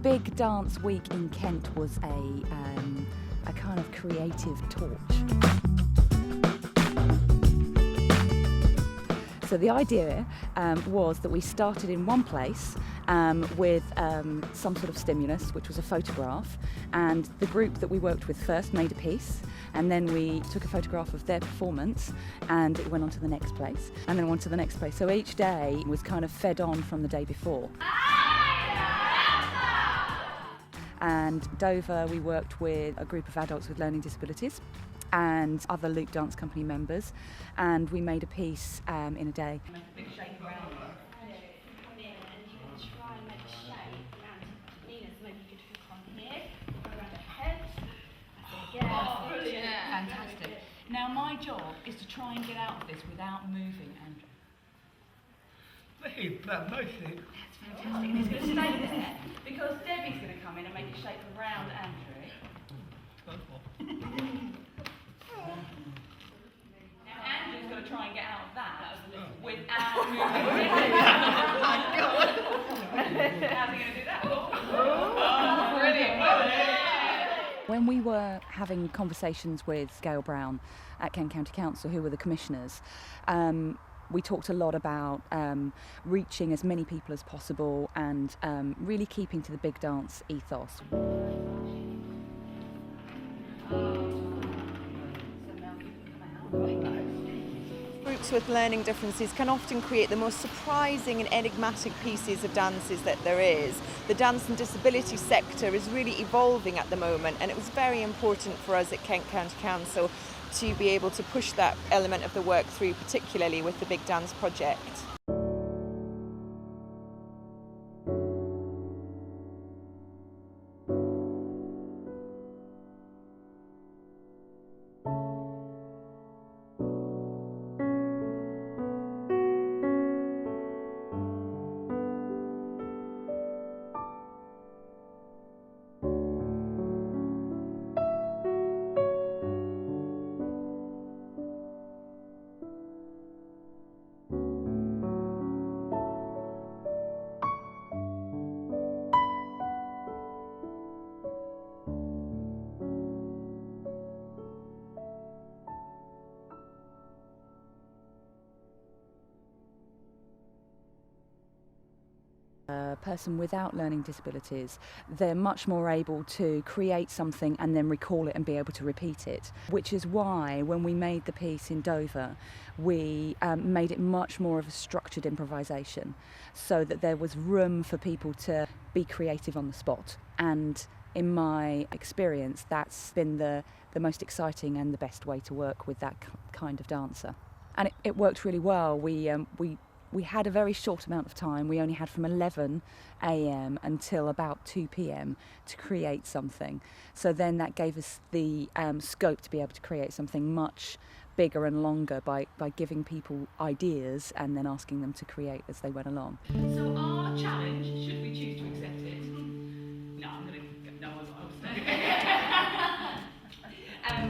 Big Dance Week in Kent was a kind of creative torch. So the idea was that we started in one place with some sort of stimulus, which was a photograph, and the group that we worked with first made a piece, and then we took a photograph of their performance, and it went on to the next place, and then on to the next place. So each day was kind of fed on from the day before. And Dover, we worked with a group of adults with learning disabilities and other Luke Dance Company members, and we made a piece in a day. Make a big shape around it. Come in and you can try and make a shape around Nina's. Maybe you could hook on here, go around her head. Oh, brilliant. Fantastic. Now my job is to try and get out of this without moving, Andrew. That's fantastic. And he's going to stay there because Debbie's going to come in and make a shape around Andrew. Now Andrew's got to try and get out of that without moving. How's he going to do that? Oh, brilliant. When we were having conversations with Gail Brown at Kent County Council, who were the commissioners, we talked a lot about reaching as many people as possible and really keeping to the big dance ethos. Groups with learning differences can often create the most surprising and enigmatic pieces of dances that there is. The dance and disability sector is really evolving at the moment, and it was very important for us at Kent County Council to be able to push that element of the work through, particularly with the Big Dance project. A person without learning disabilities, they're much more able to create something and then recall it and be able to repeat it, which is why when we made the piece in Dover, we made it much more of a structured improvisation so that there was room for people to be creative on the spot. And in my experience, that's been the most exciting and the best way to work with that kind of dancer. And it worked really well. We had a very short amount of time. We only had from 11 a.m. until about 2 p.m. to create something. So then that gave us the scope to be able to create something much bigger and longer by giving people ideas and then asking them to create as they went along. So our challenge, should we choose to accept it? No, I'm going to, no, I'll stay.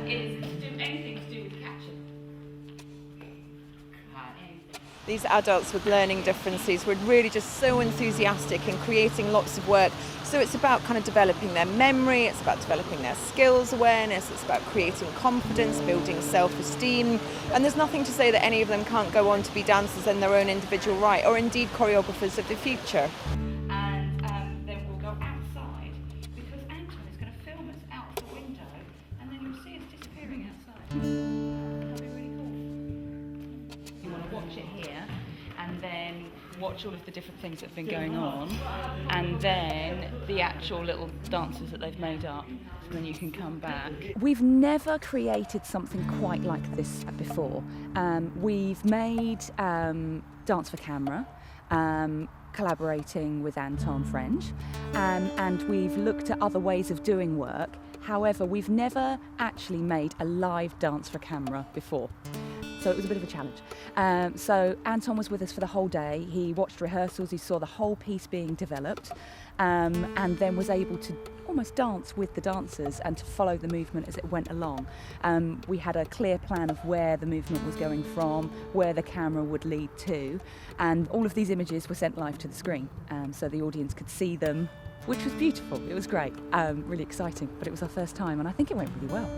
Is to do anything to do with catching. These adults with learning differences were really just so enthusiastic in creating lots of work. So it's about kind of developing their memory, it's about developing their skills awareness, it's about creating confidence, building self-esteem. And there's nothing to say that any of them can't go on to be dancers in their own individual right, or indeed choreographers of the future. And then we'll go outside because Anton is going to film us out the window and then you'll see us disappearing outside. That'll be really cool. You want to watch it here and then watch all of the different things that have been going on and then the actual little dances that they've made up, and then you can come back. We've never created something quite like this before. We've made Dance for Camera, collaborating with Anton French, and we've looked at other ways of doing work. However, we've never actually made a live Dance for Camera before. So it was a bit of a challenge. So Anton was with us for the whole day. He watched rehearsals, he saw the whole piece being developed, and then was able to almost dance with the dancers and to follow the movement as it went along. We had a clear plan of where the movement was going from, where the camera would lead to, and all of these images were sent live to the screen, so the audience could see them which was beautiful. It was great, really exciting, but it was our first time and I think it went really well.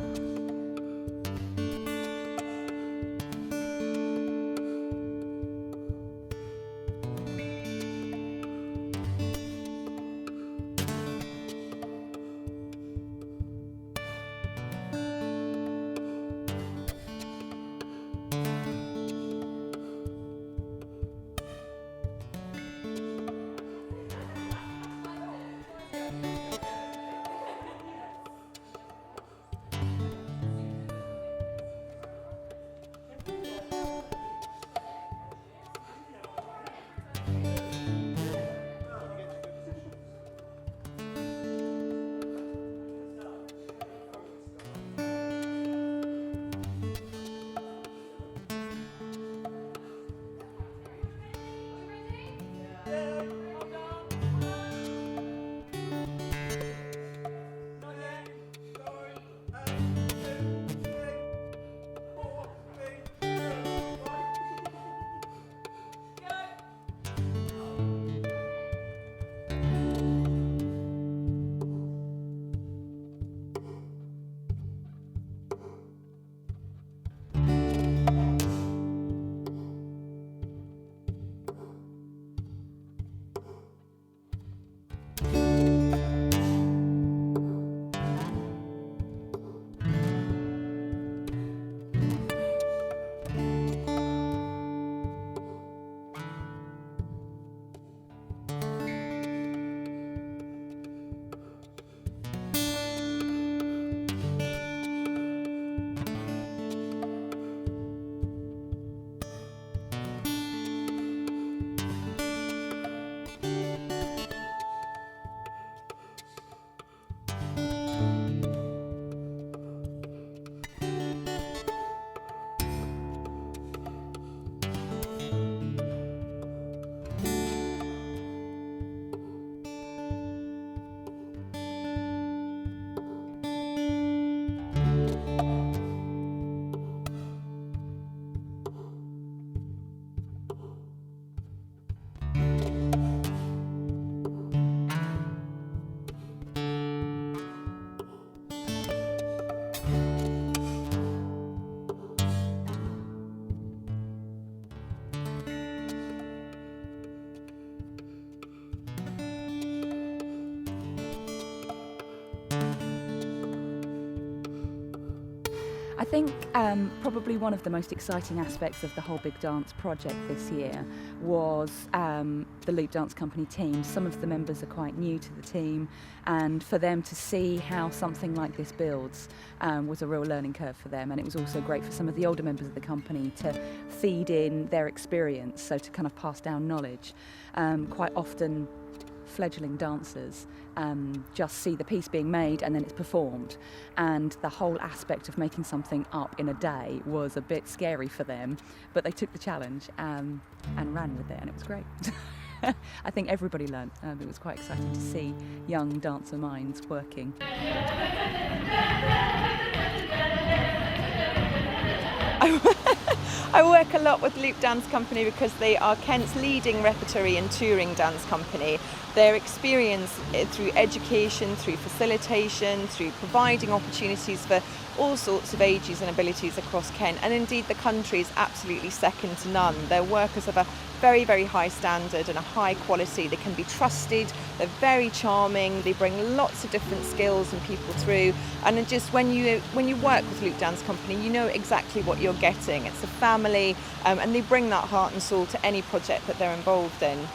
I think probably one of the most exciting aspects of the whole Big Dance project this year was the Loop Dance Company team. Some of the members are quite new to the team, and for them to see how something like this builds was a real learning curve for them, and it was also great for some of the older members of the company to feed in their experience, so to kind of pass down knowledge. Quite often fledgling dancers just see the piece being made and then it's performed, and the whole aspect of making something up in a day was a bit scary for them, but they took the challenge and ran with it, and it was great. I think everybody learned. It was quite exciting to see young dancer minds working. I work a lot with Loop Dance Company because they are Kent's leading repertory and touring dance company. Their experience through education, through facilitation, through providing opportunities for all sorts of ages and abilities across Kent, and indeed the country, is absolutely second to none. Their workers have a very, very high standard and a high quality. They can be trusted, they're very charming, they bring lots of different skills and people through, and just when you work with Loop Dance Company, you know exactly what you're getting. It's a family, and they bring that heart and soul to any project that they're involved in.